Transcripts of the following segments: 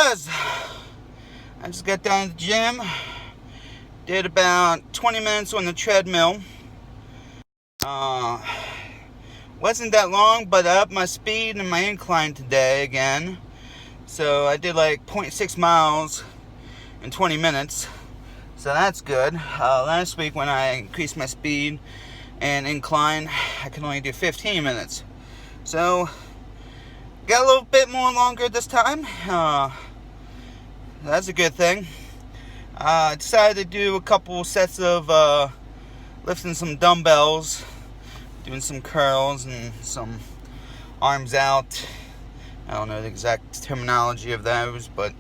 guys, I just got down to the gym. Did about 20 minutes on the treadmill. Wasn't that long, but I upped my speed and my incline today again. So I did like 0.6 miles in 20 minutes. So that's good. Last week when I increased my speed and incline, I could only do 15 minutes. So got a little bit more longer this time. That's a good thing. I decided to do a couple sets of lifting some dumbbells, doing some curls and some arms out. I don't know the exact terminology of those, but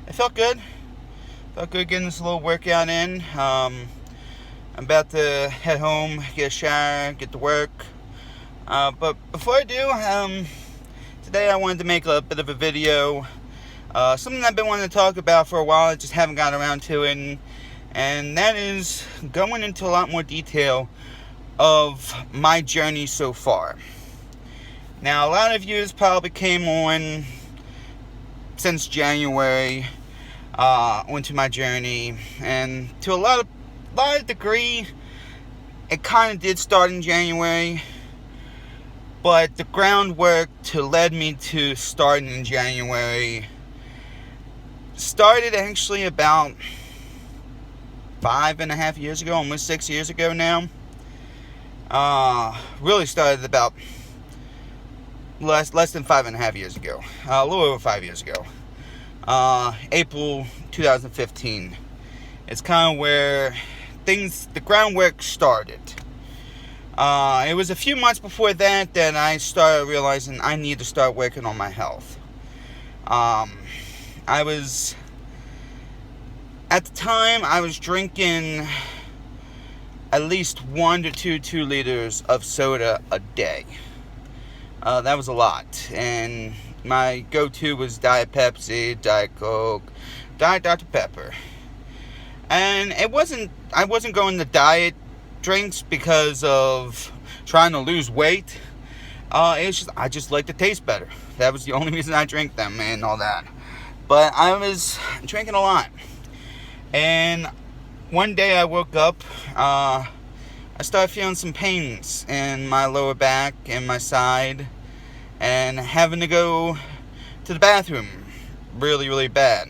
it felt good. Felt good getting this little workout in. I'm about to head home, get a shower, get to work. But before I do, today I wanted to make a bit of a video. Something I've been wanting to talk about for a while, I just haven't gotten around to it. And that is going into a lot more detail of my journey so far. Now, a lot of you probably came on since January, onto my journey. And to a lot of degree, it kind of did start in January. But the groundwork to lead me to starting in January started actually about 5.5 years ago, almost 6 years ago now. Really started about less than 5.5 years ago. A little over 5 years ago. April 2015. It's kind of where the groundwork started. It was a few months before that I started realizing I need to start working on my health. At the time, I was drinking at least 1 to 2 liters of soda a day. That was a lot. And my go-to was Diet Pepsi, Diet Coke, Diet Dr. Pepper. And I wasn't going to diet drinks because of trying to lose weight. I just like to taste better. That was the only reason I drank them and all that. But I was drinking a lot. And one day I woke up, I started feeling some pains in my lower back and my side, and having to go to the bathroom really, really bad.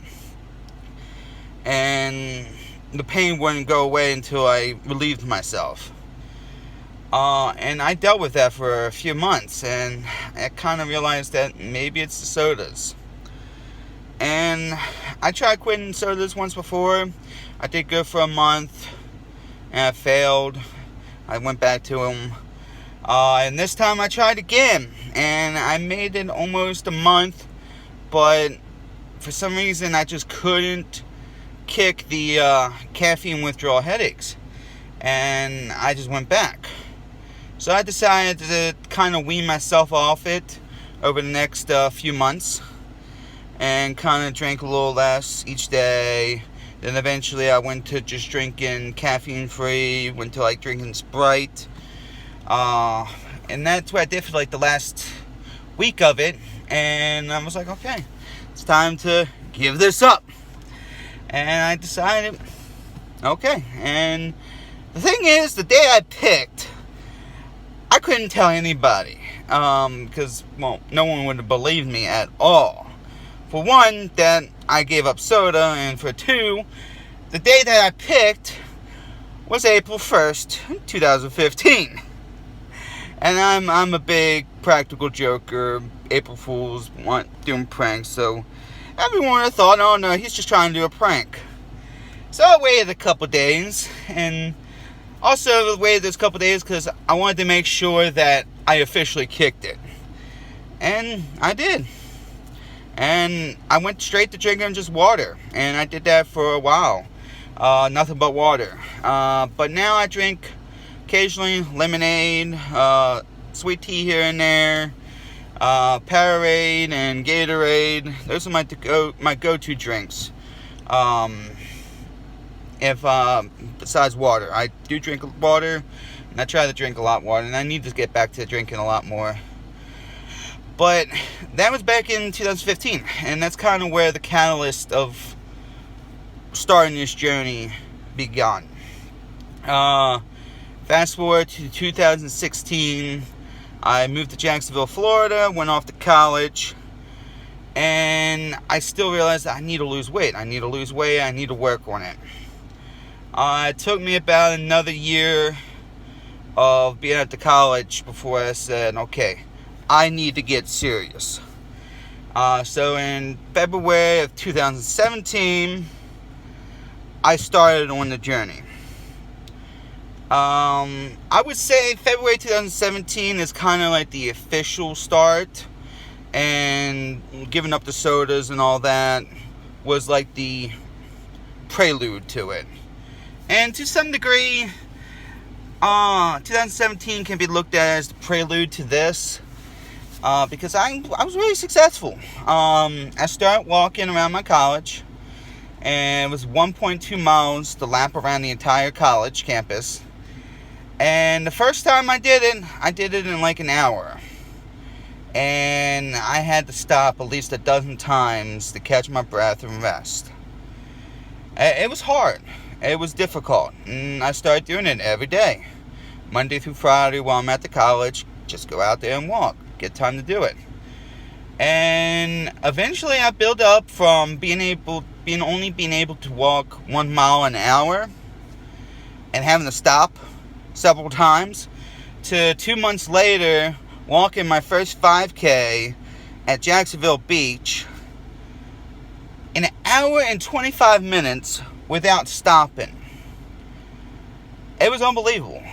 And the pain wouldn't go away until I relieved myself. And I dealt with that for a few months, and I kind of realized that maybe it's the sodas. And I tried quitting sodas once before. I did go for a month, and I failed. I went back to them. And this time I tried again, and I made it almost a month, but for some reason I just couldn't kick the caffeine withdrawal headaches, and I just went back. So I decided to kind of wean myself off it over the next few months, and kind of drank a little less each day. Then eventually I went to just drinking caffeine free, went to like drinking Sprite, and that's what I did for like the last week of it. And I was like, okay, it's time to give this up. And I decided, okay. And the thing is, the day I picked, I couldn't tell anybody, because, well, no one would have believed me at all. For one, that I gave up soda, and for two, the day that I picked was April 1st, 2015. And I'm a big practical joker. April Fools doing pranks, so everyone would have thought, oh no, he's just trying to do a prank. So I waited a couple days, and also waited this couple days because I wanted to make sure that I officially kicked it. And I did. And I went straight to drinking just water. And I did that for a while. Nothing but water. But now I drink occasionally lemonade, sweet tea here and there, Powerade and Gatorade. Those are my go-to drinks. Besides water. I do drink water, and I try to drink a lot of water, and I need to get back to drinking a lot more. But that was back in 2015, and that's kind of where the catalyst of starting this journey began. Fast forward to 2016, I moved to Jacksonville, Florida, went off to college, and I still realized I need to lose weight. I need to work on it. It took me about another year of being at the college before I said, okay, I need to get serious. So in February of 2017, I started on the journey. I would say February 2017 is kind of like the official start, and giving up the sodas and all that was like the prelude to it. And to some degree, 2017 can be looked at as the prelude to this, because I was really successful. I started walking around my college, and it was 1.2 miles to lap around the entire college campus. And the first time I did it in like an hour. And I had to stop at least a dozen times to catch my breath and rest. It was hard. It was difficult. And I started doing it every day. Monday through Friday while I'm at the college, just go out there and walk. Get time to do it. And eventually I built up from being able to walk 1 mile an hour and having to stop several times to 2 months later walking my first 5K at Jacksonville Beach in an hour and 25 minutes without stopping. It was unbelievable.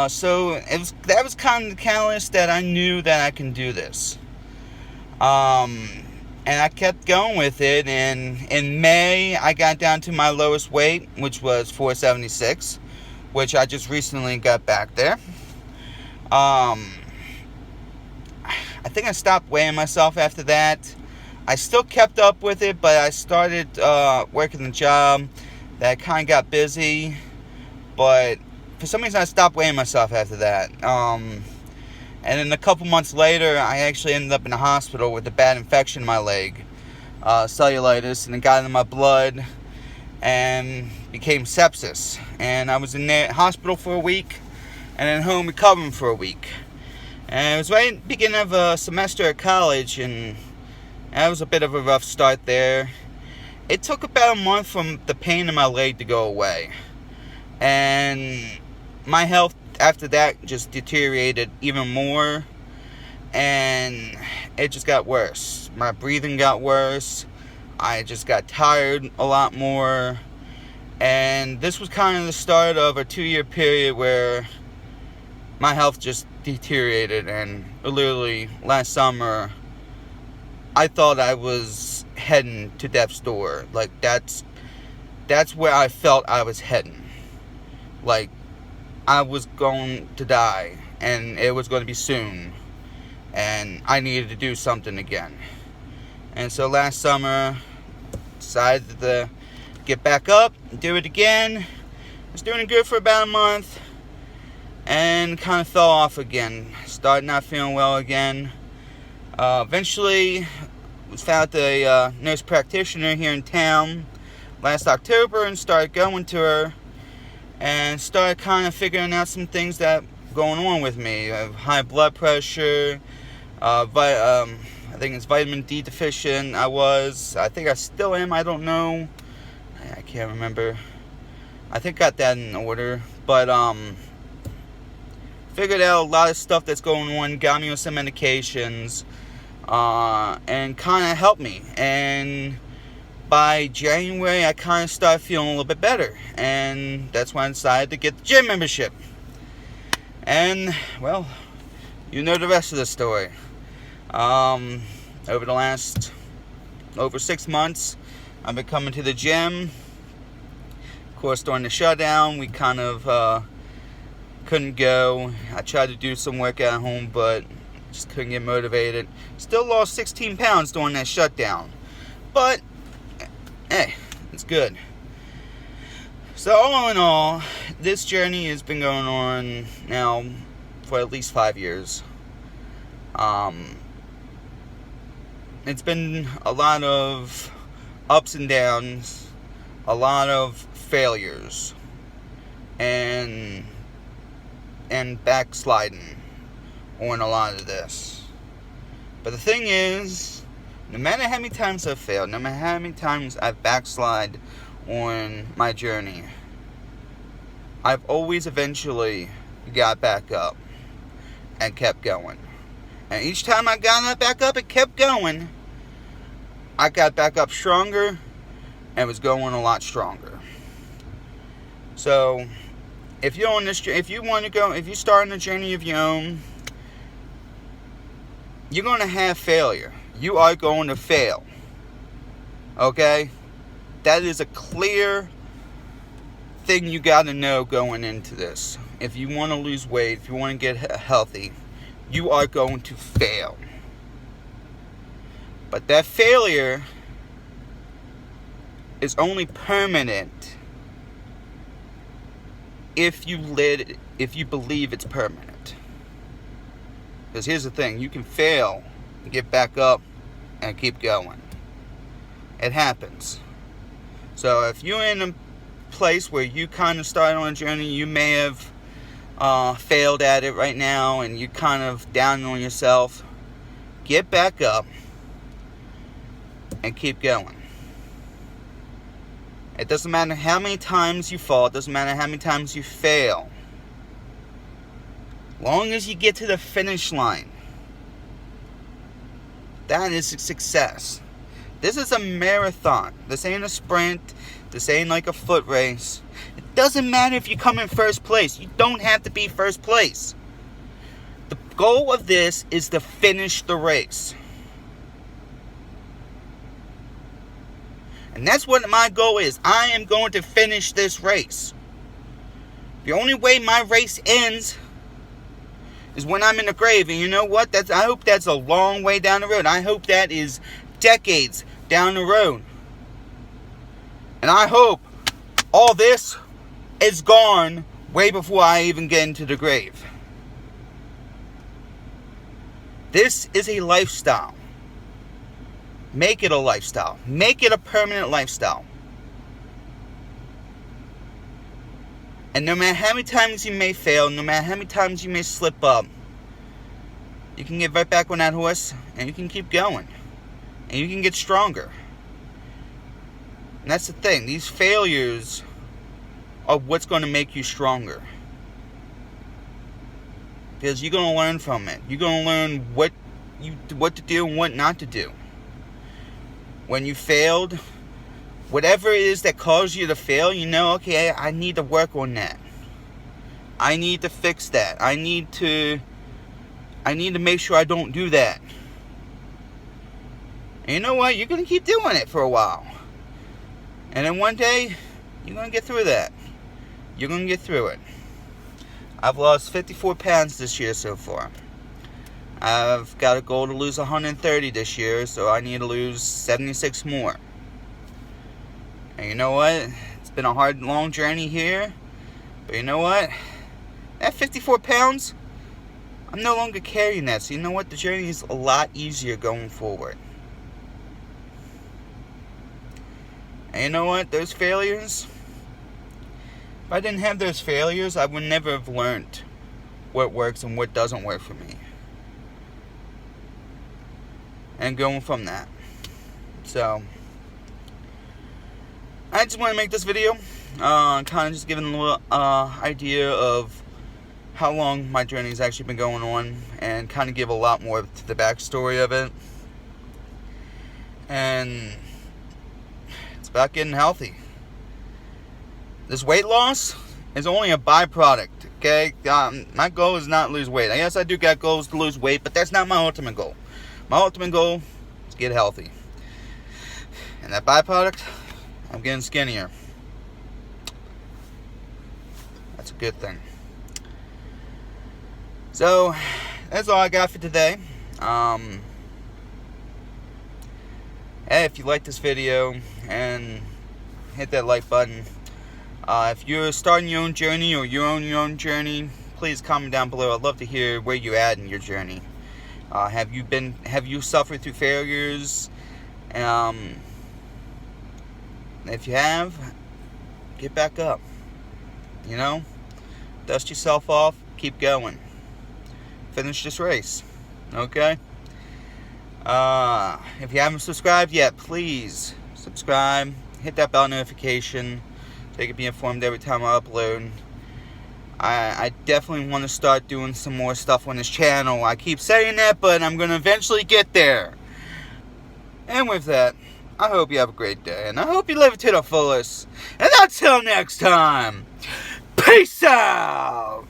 So that was kind of the catalyst that I knew that I can do this. And I kept going with it, and in May I got down to my lowest weight, which was 476, which I just recently got back there. I think I stopped weighing myself after that. I still kept up with it, but I started working a job that kind of got busy, but for some reason I stopped weighing myself after that. And then a couple months later, I actually ended up in the hospital with a bad infection in my leg, cellulitis, and it got into my blood and became sepsis. And I was in the hospital for a week, and then home recovering for a week. And it was right at the beginning of a semester at college, and that was a bit of a rough start there. It took about a month for the pain in my leg to go away. And my health after that just deteriorated even more, and it just got worse. My breathing got worse. I just got tired a lot more, and this was kind of the start of a 2-year period where my health just deteriorated. And literally last summer I thought I was heading to death's door. Like that's where I felt I was heading. Like I was going to die, and it was going to be soon, and I needed to do something again. And so last summer, decided to get back up, do it again. I was doing good for about a month, and kind of fell off again. Started not feeling well again. Eventually, was found a nurse practitioner here in town last October, and started going to her. And started kind of figuring out some things that were going on with me. I have high blood pressure. I think it's vitamin D deficient. I think I still am. I don't know. I can't remember. I think I got that in order. But figured out a lot of stuff that's going on. Got me on some medications. And kind of helped me. And by January, I kind of started feeling a little bit better, and that's when I decided to get the gym membership. And, well, you know the rest of the story. Over the last over 6 months, I've been coming to the gym. Of course, during the shutdown, we kind of couldn't go. I tried to do some work at home, but just couldn't get motivated. Still lost 16 pounds during that shutdown, but hey, it's good. So all in all, this journey has been going on now for at least 5 years. it's been a lot of ups and downs, a lot of failures, and backsliding on a lot of this. But the thing is, no matter how many times I've failed, no matter how many times I've backslid on my journey, I've always eventually got back up and kept going. And each time I got back up and kept going, I got back up stronger and was going a lot stronger. So, if you're on this, if you're starting a journey of your own, you're going to have failure. You are going to fail. Okay? That is a clear thing you got to know going into this. If you want to lose weight, if you want to get healthy, you are going to fail. But that failure is only permanent if you believe it's permanent. Because here's the thing, you can fail and get back up and keep going. It happens. So if you're in a place where you kind of started on a journey, you may have failed at it right now and you're kind of down on yourself, get back up and keep going. It doesn't matter how many times you fall, it doesn't matter how many times you fail. Long as you get to the finish line, that is a success. This is a marathon. This ain't a sprint. This ain't like a foot race. It doesn't matter if you come in first place. You don't have to be first place. The goal of this is to finish the race. And that's what my goal is. I am going to finish this race. The only way my race ends is when I'm in the grave. And you know what? I hope that's a long way down the road. I hope that is decades down the road. And I hope all this is gone way before I even get into the grave. This is a lifestyle. Make it a lifestyle. Make it a permanent lifestyle. And no matter how many times you may fail, no matter how many times you may slip up, you can get right back on that horse and you can keep going. And you can get stronger. And that's the thing. These failures are what's going to make you stronger. Because you're going to learn from it. You're going to learn what to do and what not to do. When you failed, whatever it is that caused you to fail, you know, okay, I need to work on that. I need to fix that. I need to make sure I don't do that. And you know what? You're going to keep doing it for a while. And then one day, you're going to get through that. You're going to get through it. I've lost 54 pounds this year so far. I've got a goal to lose 130 this year, so I need to lose 76 more. And you know what? It's been a hard, long journey here. But you know what? That 54 pounds, I'm no longer carrying that. So you know what? The journey is a lot easier going forward. And you know what? Those failures, if I didn't have those failures, I would never have learned what works and what doesn't work for me. And going from that. So, I just want to make this video, kind of just giving a little idea of how long my journey has actually been going on, and kind of give a lot more to the backstory of it. And it's about getting healthy. This weight loss is only a byproduct, okay? My goal is not to lose weight. Yes, I do got goals to lose weight, but that's not my ultimate goal. My ultimate goal is to get healthy. And that byproduct, I'm getting skinnier. That's a good thing. So, that's all I got for today. Hey, if you like this video, and hit that like button. If you're starting your own journey or you're on your own journey, please comment down below. I'd love to hear where you're at in your journey. Have you suffered through failures? Um, if you have, get back up. You know, dust yourself off, keep going. Finish this race. Okay? If you haven't subscribed yet, please subscribe. Hit that bell notification so you can be informed every time I upload. I definitely want to start doing some more stuff on this channel. I keep saying that, but I'm going to eventually get there. And with that, I hope you have a great day. And I hope you live it to the fullest. And until next time, peace out!